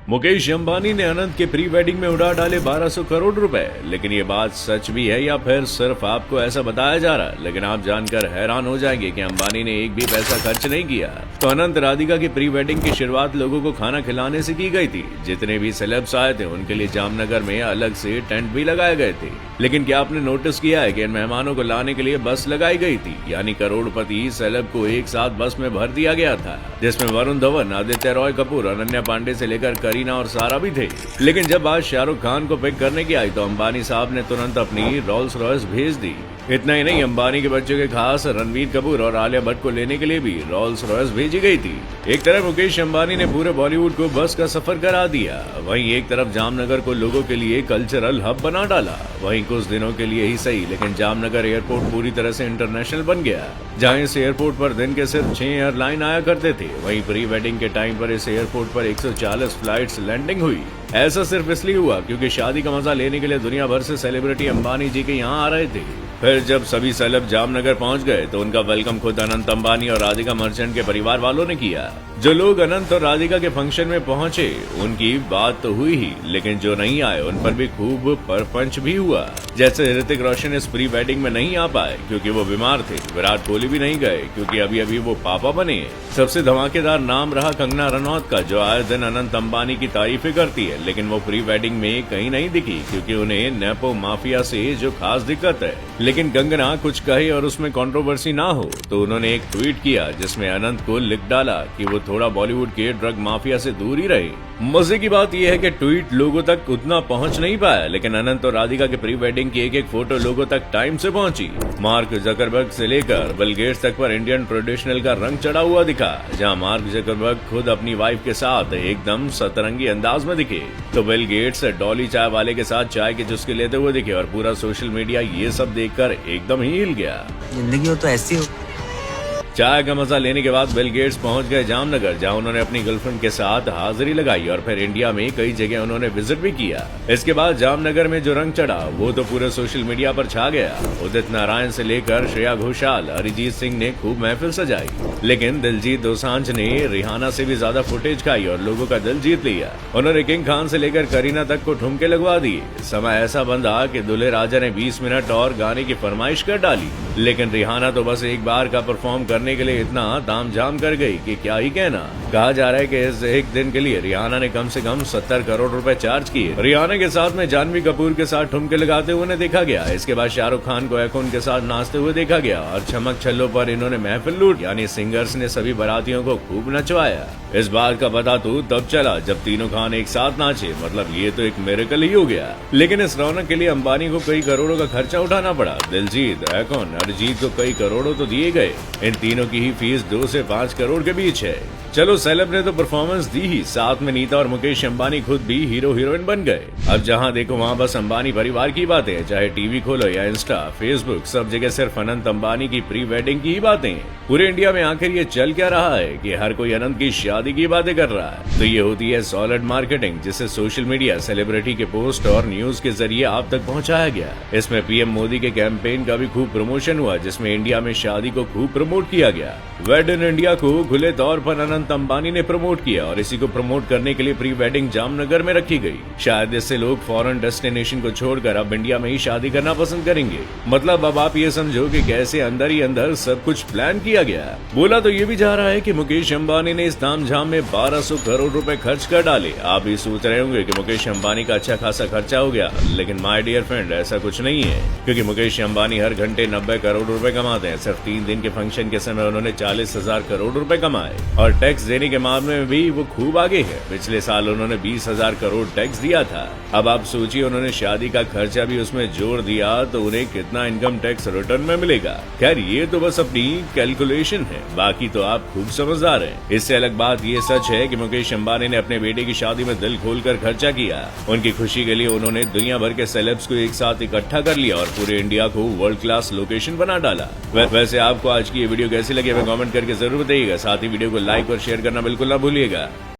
मुकेश अंबानी ने अनंत के pre wedding में उड़ा डाले 1200 करोड़ रुपए। लेकिन ये बात सच भी है या फिर सिर्फ आपको ऐसा बताया जा रहा है? लेकिन आप जानकर हैरान हो जाएंगे कि अंबानी ने एक भी पैसा खर्च नहीं किया। तो अनंत राधिका की प्री वेडिंग की शुरुआत लोगों को खाना खिलाने से की गई थी। जितने भी सेलेब्स आए थे उनके लिए जामनगर में अलग से टेंट भी लगाए गए थे। लेकिन क्या आपने नोटिस किया है कि इन मेहमानों को लाने के लिए बस लगाई गई थी? यानी करोड़पति सेलेब को एक साथ बस में भर दिया गया था, जिसमें वरुण धवन, आदित्य रॉय कपूर, अनन्या पांडे से लेकर करीना और सारा भी थे। लेकिन जब बात शाहरुख खान को पिक करने की आई तो अंबानी साहब ने तुरंत अपनी रोल्स रॉयस भेज दी। इतना ही नहीं, अंबानी के बच्चों के खास रणवीर कपूर और आलिया भट्ट को लेने के लिए भी रोल्स रॉयस भेजी गई थी। एक तरफ मुकेश अंबानी ने पूरे बॉलीवुड को बस का सफर करा दिया, वहीं एक तरफ जामनगर को लोगों के लिए कल्चरल हब बना डाला। वहीं कुछ दिनों के लिए ही सही, लेकिन जामनगर एयरपोर्ट पूरी तरह से इंटरनेशनल बन गया, जहां इस एयरपोर्ट पर दिन के सिर्फ 6 एयरलाइन आया करते थे। वहीं प्री वेडिंग के टाइम पर इस एयरपोर्ट पर 140 फ्लाइट्स लैंडिंग हुई। ऐसा सिर्फ इसलिए हुआ क्योंकि शादी का मजा लेने के लिए दुनिया भर से सेलिब्रिटी अंबानी जी के यहाँ आ रहे थे। फिर जब सभी सेलेब जामनगर पहुंच गए तो उनका वेलकम खुद अनंत अंबानी और राधिका मर्चेंट के परिवार वालों ने किया। जो लोग अनंत और राधिका के फंक्शन में पहुंचे उनकी बात तो हुई ही, लेकिन जो नहीं आए उन पर भी खूब परपंच भी हुआ। जैसे ऋतिक रोशन इस प्री वेडिंग में नहीं आ पाए क्योंकि वो बीमार थे। विराट कोहली भी नहीं गए क्योंकि अभी अभी वो पापा बने। सबसे धमाकेदार नाम रहा कंगना रनौत का, जो आए दिन अनंत अंबानी की तारीफें करती है, लेकिन वो प्री वेडिंग में कहीं नहीं दिखी क्योंकि उन्हें नेपो माफिया से जो खास दिक्कत है। लेकिन कंगना कुछ कहे और उसमें कंट्रोवर्सी ना हो तो उन्होंने एक ट्वीट किया जिसमें अनंत को लिख डाला कि वो थोड़ा बॉलीवुड के ड्रग माफिया से दूर ही रहे। मजे की बात यह है कि ट्वीट लोगों तक उतना पहुंच नहीं पाया, लेकिन अनंत और राधिका के प्री वेडिंग की एक एक फोटो लोगों तक टाइम से पहुंची। मार्क जकरबर्ग से लेकर बिल गेट्स तक पर इंडियन ट्रेडिशनल का रंग चढ़ा हुआ दिखा, जहां मार्क जकरबर्ग खुद अपनी वाइफ के साथ एकदम सतरंगी अंदाज में दिखे, तो बिल गेट्स डॉली चाय वाले के साथ चाय के चुस्के लेते हुए दिखे। और पूरा सोशल मीडिया ये सब देखकर एकदम ही हिल गया। जिंदगी हो तो ऐसी हो। चाय का मजा लेने के बाद बिल गेट्स पहुंच गए जामनगर, जहां उन्होंने अपनी गर्लफ्रेंड के साथ हाजिरी लगाई और फिर इंडिया में कई जगह उन्होंने विजिट भी किया। इसके बाद जामनगर में जो रंग चढ़ा वो तो पूरे सोशल मीडिया पर छा गया। उदित नारायण से लेकर श्रेया घोषाल, अरिजीत सिंह ने खूब महफिल सजाई, लेकिन दिलजीत दोसांझ ने रिहाना से भी ज्यादा फुटेज खाई और लोगों का दिल जीत लिया। उन्होंने किंग खान से लेकर करीना तक को ठुमके लगवा दिए। समय ऐसा बंधा कि दूल्हे राजा ने 20 मिनट और गाने की फरमाइश कर डाली, लेकिन रिहाना तो बस एक बार का परफॉर्म करने के लिए इतना दाम जाम कर गई कि क्या ही कहना। कहा जा रहा है कि इस एक दिन के लिए रिहाना ने कम से कम 70 करोड़ रुपए चार्ज किए। रिहाना के साथ में जानवी कपूर के साथ ठुमके लगाते हुए देखा गया। इसके बाद शाहरुख खान को एकोन के साथ नाचते हुए देखा गया और चमक छल्लों पर इन्होंने महफिल लूट, यानी सिंगर्स ने सभी बारातियों को खूब नचवाया। इस बात का पता तो तब चला जब तीनों खान एक साथ नाचे, मतलब ये तो एक मिरेकल ही हो गया। लेकिन इस रौनक के लिए अंबानी को कई करोड़ों का खर्चा उठाना पड़ा। दिलजीत, एकोन, अरिजीत को कई करोड़ों तो दिए गए। इन तीनों की ही फीस 2 से 5 करोड़ के बीच है। चलो, सेलेब ने तो परफॉर्मेंस दी ही, साथ में नीता और मुकेश अंबानी खुद भी हीरो हीरोइन बन गए। अब जहां देखो वहां बस अंबानी परिवार की बातें, चाहे टीवी खोलो या इंस्टा, फेसबुक, सब जगह सिर्फ अनंत अंबानी की प्री वेडिंग की ही बातें। पूरे इंडिया में आखिर ये चल क्या रहा है कि हर कोई अनंत की शादी की बातें कर रहा है? तो ये होती है सॉलिड मार्केटिंग, जिसे सोशल मीडिया सेलिब्रिटी के पोस्ट और न्यूज के जरिए आप तक पहुंचाया गया। इसमें पीएम मोदी के कैंपेन का भी खूब प्रमोशन हुआ, जिसमें इंडिया में शादी को खूब प्रमोट किया गया। वेड इन इंडिया को खुले तौर पर अनंत अंबानी ने प्रमोट किया और इसी को प्रमोट करने के लिए प्री वेडिंग जामनगर में रखी गई। शायद इससे लोग फॉरेन डेस्टिनेशन को छोड़कर अब इंडिया में ही शादी करना पसंद करेंगे। मतलब अब आप ये समझो कि कैसे अंदर ही अंदर सब कुछ प्लान किया गया। बोला तो ये भी जा रहा है कि मुकेश अंबानी ने इस तामझाम में 1200 करोड़ रुपए खर्च कर डाले। आप भी सोच रहे होंगे कि मुकेश अंबानी का अच्छा खासा खर्चा हो गया, लेकिन माय डियर फ्रेंड, ऐसा कुछ नहीं है, क्योंकि मुकेश अंबानी हर घंटे 90 करोड़ रुपए कमाते हैं। सिर्फ 3 दिन के फंक्शन के समय उन्होंने 40,000 करोड़ रुपए कमाए और टैक्स देने के मामले में भी वो खूब आगे है। पिछले साल उन्होंने 20,000 करोड़ टैक्स दिया था। अब आप सोचिए, उन्होंने शादी का खर्चा भी उसमें जोड़ दिया तो उन्हें कितना इनकम टैक्स रिटर्न में मिलेगा। खैर, ये तो बस अपनी कैलकुलेशन है, बाकी तो आप खूब समझदार हैं। इससे अलग बात ये सच है कि मुकेश अंबानी ने अपने बेटे की शादी में दिल खोलकर खर्चा किया। उनकी खुशी के लिए उन्होंने दुनिया भर के सेलेब्स को एक साथ इकट्ठा कर लिया और पूरे इंडिया को वर्ल्ड क्लास लोकेशन बना डाला। वैसे आपको आज की ये वीडियो कैसी लगी हमें कमेंट करके जरूर बताइएगा। साथ ही वीडियो को लाइक और शेयर करना बिल्कुल ना भूलिएगा।